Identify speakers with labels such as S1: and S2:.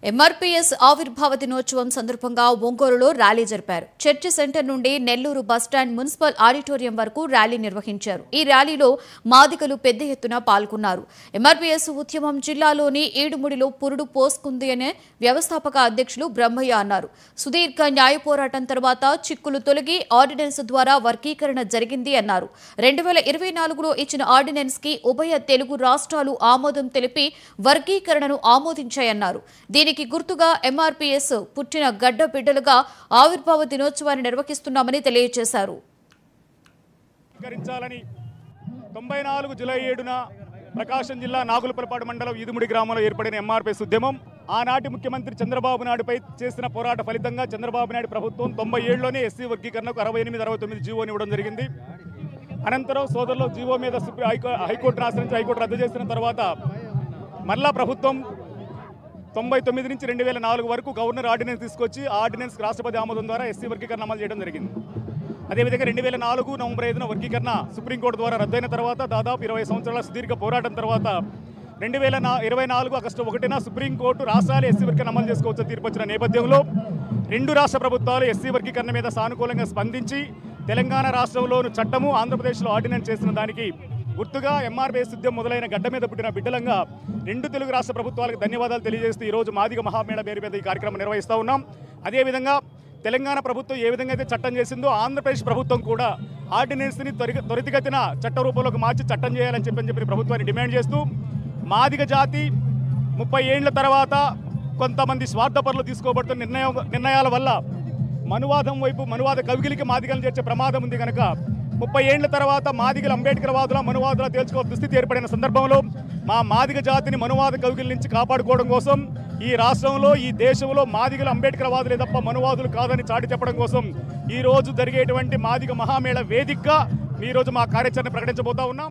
S1: MRPS ఆవిర్భావ దినోత్సవం సందర్భంగా ఒంగోలులో ర్యాలీ జరిపారు. చర్చి సెంటర్ నుండి నెల్లూరు బస్టాండ్ మున్సిపల్ ఆడిటోరియం వరకు ర్యాలీ నిర్వహించారు. ఈ ర్యాలీలో మాదిగలు పెద్ద ఎత్తున పాల్గొన్నారు. ఎంఆర్పీఎస్ ఉద్యమం జిల్లాలోని ఈడుముడిలో పురుడు పోసుకుంది అనే వ్యవస్థాపక అధ్యక్షులు బ్రహ్మయ్య అన్నారు. సుదీర్ఘ న్యాయ పోరాటం తర్వాత చిక్కులు తొలగి ఆర్డినెన్స్ ద్వారా వర్గీకరణ జరిగింది అన్నారు. 2024లో ఇచ్చిన ఆర్డినెన్స్ కి ఉభయ తెలుగు రాష్ట్రాలు ఆమోదం తెలిపి వర్గీకరణను ఆమోదించాయన్నారు. దీనికి గుర్తుగా ఎంఆర్పీఎస్ పుట్టిన గడ్డ బిడ్డలుగా ఆవిర్భావ దినోత్సవాన్ని నిర్వహిస్తున్నామని తెలియజేశారు.
S2: 94 జూలై 7న ప్రకాశం జిల్లా నాగులపల్లిపాడు మండలం ఈదుముడి గ్రామంలో ఏర్పడిన ఎంఆర్పీఎస్ ఉద్యమం ఆనాటి ముఖ్యమంత్రి చంద్రబాబు నాయుడుపై చేసిన పోరాట ఫలితంగా చంద్రబాబు నాయుడు ప్రభుత్వం 97లోనే ఎస్సీ వర్గీకరణకు 68-69 జీవోని ఇవ్వడం జరిగింది. అనంతరం సోదరులు జీవో మీద హైకోర్టును ఆశ్రయించి హైకోర్టు రద్దు చేసిన తర్వాత మళ్ళా ప్రభుత్వం 99 నుంచి 2004 వరకు గవర్నర్ ఆర్డినెన్స్ తీసుకొచ్చి ఆర్డినెన్స్ రాష్ట్రపతి ఆమోదం ద్వారా ఎస్సీ వర్గీకరణ అమలు చేయడం జరిగింది. అదేవిధంగా 2004 నవంబర్ 5న వర్గీకరణ సుప్రీంకోర్టు ద్వారా రద్దయిన తర్వాత దాదాపు 20 సంవత్సరాల సుదీర్ఘ పోరాటం తర్వాత 2024 ఆగస్టు 1న సుప్రీంకోర్టు రాష్ట్రాలు ఎస్సీ వర్గీకరణ అమలు చేసుకోవచ్చని తీర్పు వచ్చిన నేపథ్యంలో 2 రాష్ట్ర ప్రభుత్వాలు ఎస్సీ వర్గీకరణ మీద సానుకూలంగా స్పందించి తెలంగాణ రాష్ట్రంలోని చట్టము ఆంధ్రప్రదేశ్లో ఆర్డినెన్స్ చేసిన దానికి గుర్తుగా ఎంఆర్పీఎస్ ఉద్యమం మొదలైన గడ్డ మీద పుట్టిన బిడ్డలంగా 2 తెలుగు రాష్ట్ర ప్రభుత్వాలకు ధన్యవాదాలు తెలియజేస్తూ ఈరోజు మాదిగ మహామేళ పేరు మీద ఈ కార్యక్రమం నిర్వహిస్తూ ఉన్నాం. అదేవిధంగా తెలంగాణ ప్రభుత్వం ఏ విధంగా అయితే చట్టం చేసిందో ఆంధ్రప్రదేశ్ ప్రభుత్వం కూడా ఆర్డినెన్స్ని త్వరితగతిన చట్ట రూపంలోకి మార్చి చట్టం చేయాలని చెప్పి ప్రభుత్వాన్ని డిమాండ్ చేస్తూ మాదిగ జాతి 30 ఏళ్ల తర్వాత కొంతమంది స్వార్థపరులు తీసుకోబడుతున్న నిర్ణయాల వల్ల మనువాదం వైపు మనువాద కవిగిలికి మాదిగలను చేర్చే ప్రమాదం ఉంది కనుక 30 ఏళ్ల తర్వాత మాదిగలు అంబేద్కర్ వాదుల మనువాదుల తేల్చుకోవాల్సిన దుస్థితి ఏర్పడిన సందర్భంలో మా మాదిగ జాతిని మనువాద కవిగిల నుంచి కాపాడుకోవడం కోసం ఈ రాష్ట్రంలో ఈ దేశంలో మాదిగలు అంబేద్కర్ వాదులే తప్ప మనువాదులు కాదని చాటి చెప్పడం కోసం ఈ రోజు జరిగేటువంటి మాదిగ మహామేళ వేదికగా ఈరోజు మా కార్యాచరణ ప్రకటించబోతా ఉన్నాం.